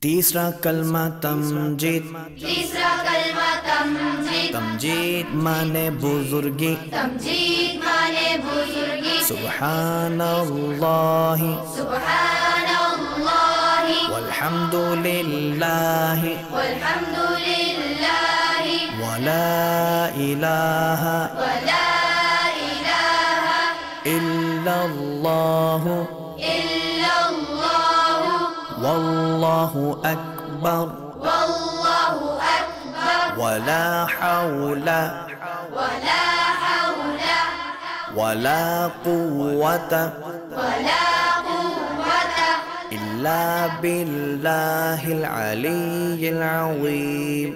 तीसरा कलमा तमजीद। तीसरा कलमा तमजीद। तमजीद माने बुजुर्गी। तमजीद माने बुजुर्गी। सुब्हानल्लाहि सुब्हानल्लाहि वल्हम्दुलिल्लाहि वल्हम्दुलिल्लाहि वला इलाहा इल्लल्लाहु वल्लाहु अकबर वला हौला वला कुव्वता इल्ला बिल्लाहिल अलिय्यिल अज़ीम।